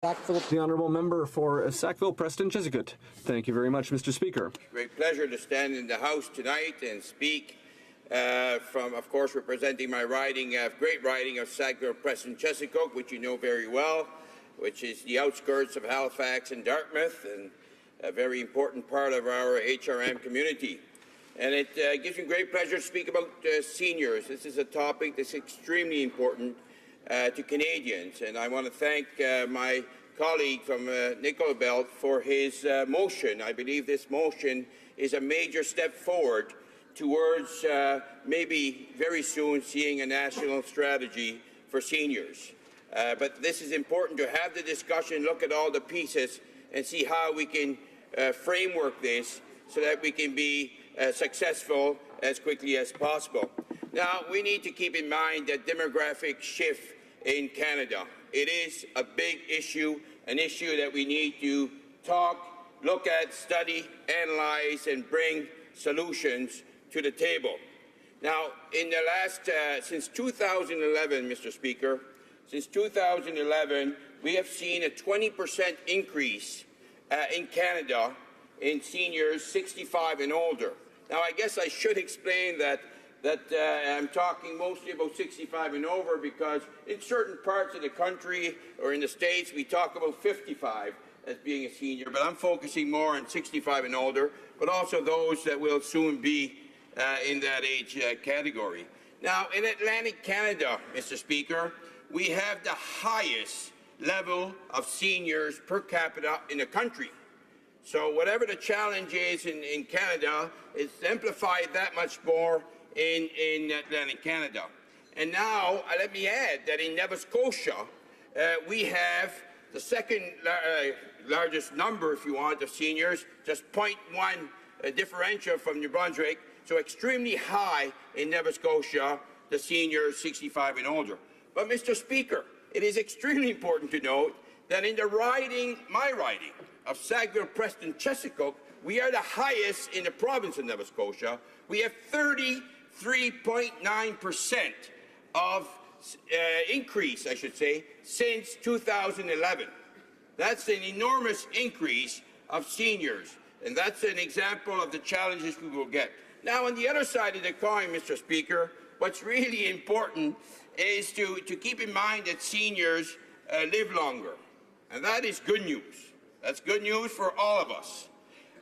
Sackville, the honourable member for Sackville-Preston-Chezzetcook. Thank you very much, Mr. Speaker. Great pleasure to stand in the House tonight and speak from, of course, representing my riding, great riding of Sackville-Preston-Chezzetcook, which you know very well, which is the outskirts of Halifax and Dartmouth, and a very important part of our HRM community. And it gives me great pleasure to speak about seniors. This is a topic that's extremely important to Canadians, and I want to thank my colleague from Nickel Belt for his motion. I believe this motion is a major step forward towards maybe very soon seeing a national strategy for seniors. But this is important to have the discussion, look at all the pieces, and see how we can framework this so that we can be successful as quickly as possible. Now, we need to keep in mind that demographic shift in Canada. It is a big issue, an issue that we need to talk, look at, study, analyze, and bring solutions to the table. Now, in the last, since 2011, Mr. Speaker, since 2011, we have seen a 20% increase in Canada in seniors 65 and older. Now, I guess I should explain that I'm talking mostly about 65 and over because in certain parts of the country or in the States, we talk about 55 as being a senior, but I'm focusing more on 65 and older, but also those that will soon be in that age category. Now, in Atlantic Canada, Mr. Speaker, we have the highest level of seniors per capita in the country. So whatever the challenge is in Canada, it's amplified that much more in Atlantic Canada. And now, let me add that in Nova Scotia, we have the second largest number, if you want, of seniors, just 0.1 differential from New Brunswick, so extremely high in Nova Scotia, the seniors 65 and older. But, Mr. Speaker, it is extremely important to note that in the riding, my riding, of Sackville-Preston-Chezzetcook, we are the highest in the province of Nova Scotia. We have 33.9% of increase, I should say, since 2011. That's an enormous increase of seniors, and that's an example of the challenges we will get. Now, on the other side of the coin, Mr. Speaker, what's really important is to keep in mind that seniors live longer, and that is good news. That's good news for all of us.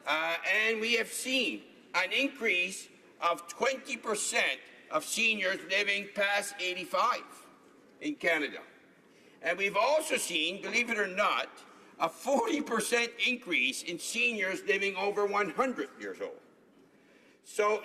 And we have seen an increase of 20% of seniors living past 85 in Canada. And we've also seen, believe it or not, a 40% increase in seniors living over 100 years old. So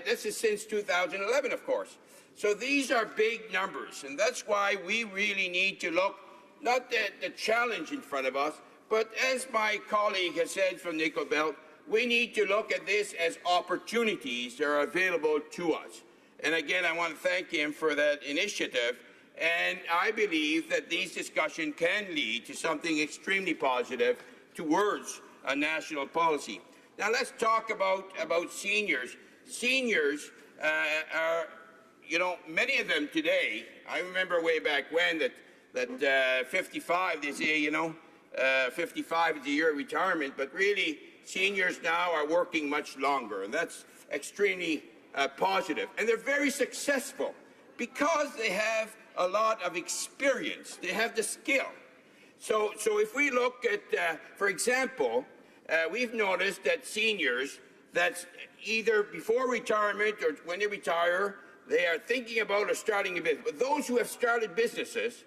this is since 2011, of course. So these are big numbers, and that's why we really need to look, not at the challenge in front of us, but as my colleague has said from Nickel Belt, we need to look at this as opportunities that are available to us. And again, I want to thank him for that initiative. And I believe that these discussions can lead to something extremely positive towards a national policy. Now let's talk about seniors. Seniors are, you know, many of them today, I remember way back when that 55, they say, you know, 55 is the year of retirement, but really seniors now are working much longer, and that's extremely positive. And they're very successful because they have a lot of experience. They have the skill. So if we look at, for example, we've noticed that seniors that's either before retirement or when they retire, they are thinking about or starting a business. But those who have started businesses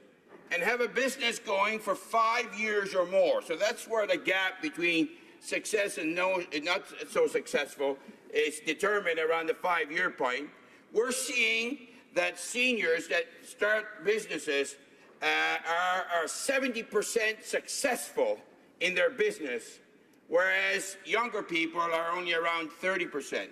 and have a business going for 5 years or more. So that's where the gap between success and not so successful is determined around the 5-year point. We're seeing that seniors that start businesses are 70% successful in their business, whereas younger people are only around 30%.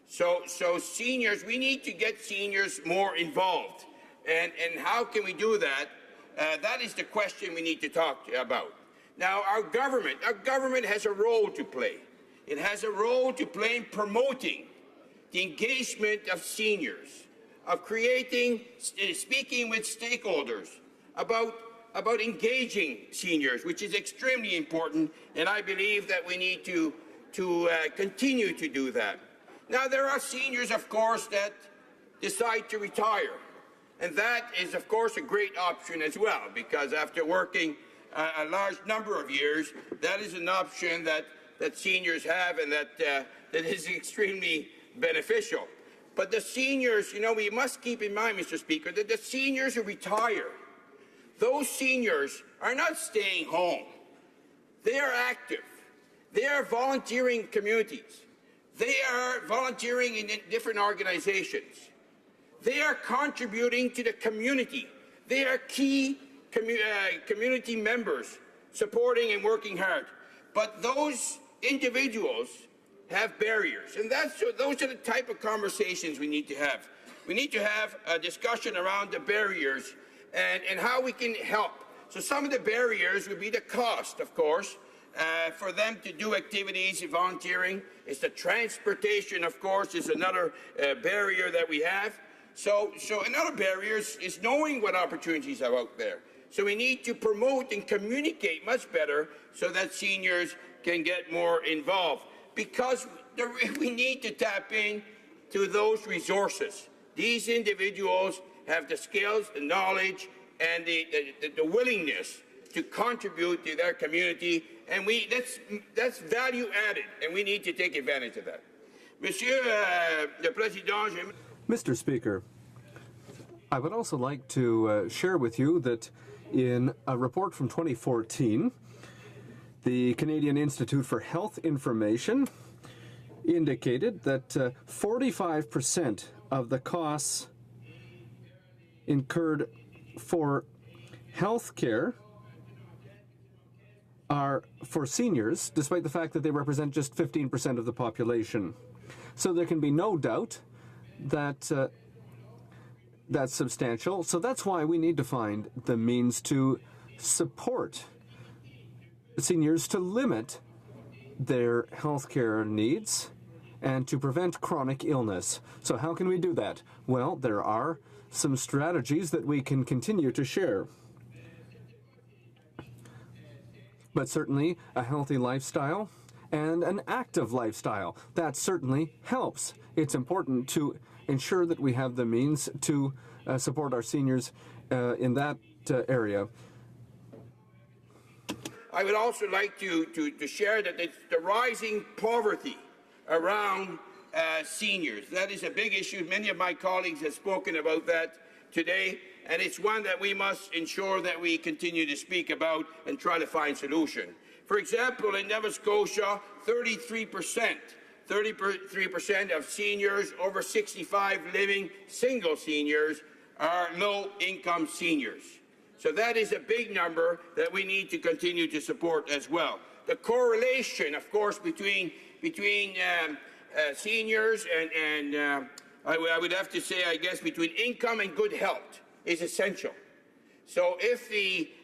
So seniors, we need to get seniors more involved. And how can we do that? That is the question we need to talk about. Now, our government has a role to play. It has a role to play in promoting the engagement of seniors, of creating, speaking with stakeholders about about engaging seniors, which is extremely important, and I believe that we need to continue to do that. Now, there are seniors, of course, that decide to retire, and that is, of course, a great option as well, because after working a large number of years, that is an option that seniors have, and that is extremely beneficial. But the seniors, you know, we must keep in mind, Mr. Speaker, that the seniors who retire, those seniors are not staying home. They are active. They are volunteering communities. They are volunteering in different organizations. They are contributing to the community. They are key community members, supporting and working hard. But those individuals have barriers, and those are the type of conversations we need to have. We need to have a discussion around the barriers and how we can help. So some of the barriers would be the cost, of course, for them to do activities and volunteering. It's the transportation, of course, is another barrier that we have. So another barrier is knowing what opportunities are out there. So we need to promote and communicate much better so that seniors can get more involved, because we need to tap into those resources. These individuals have the skills, the knowledge, and the willingness to contribute to their community, and that's value added, and we need to take advantage of that. Monsieur le Président, Mr. Speaker, I would also like to share with you that in a report from 2014, the Canadian Institute for Health Information indicated that 45% of the costs incurred for health care are for seniors, despite the fact that they represent just 15% of the population. So there can be no doubt that that's substantial. So that's why we need to find the means to support seniors, to limit their health care needs and to prevent chronic illness. So how can we do that? Well, there are some strategies that we can continue to share. But certainly a healthy lifestyle and an active lifestyle, that certainly helps. It's important to ensure that we have the means to support our seniors in that area. I would also like to share that it's the rising poverty around seniors. That is a big issue. Many of my colleagues have spoken about that today, and it's one that we must ensure that we continue to speak about and try to find solution. For example, in Nova Scotia, 33% of seniors over 65 living, single seniors, are low-income seniors. So that is a big number that we need to continue to support as well. The correlation, of course, between seniors and I would have to say, I guess, between income and good health is essential. So if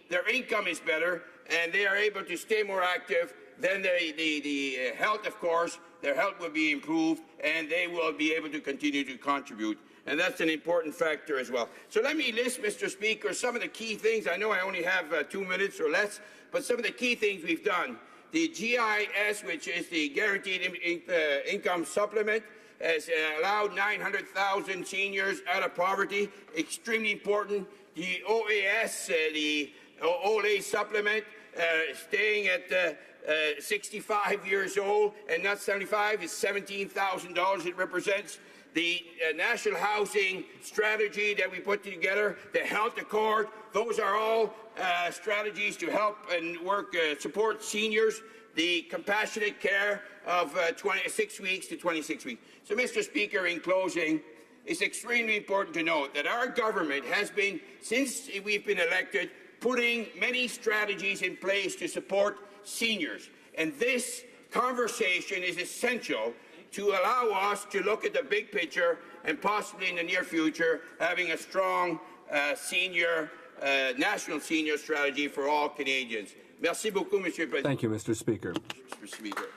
their income is better and they are able to stay more active, then the health, of course, their health will be improved and they will be able to continue to contribute. And that's an important factor as well. So let me list, Mr. Speaker, some of the key things. I know I only have 2 minutes or less, but some of the key things we've done. The GIS, which is the Guaranteed Income Supplement, has allowed 900,000 seniors out of poverty. Extremely important. The OAS, the OLA supplement, staying at 65 years old and not 75, is $17,000 it represents. The national housing strategy that we put together, the health accord, those are all strategies to help and support seniors. The compassionate care of 26 weeks to 26 weeks. So, Mr. Speaker, in closing, it's extremely important to note that our government has been, since we've been elected, putting many strategies in place to support seniors. And this conversation is essential to allow us to look at the big picture and possibly in the near future having a strong national senior strategy for all Canadians. Merci beaucoup, Monsieur le Président. Thank you, Mr. Speaker. Mr. Speaker.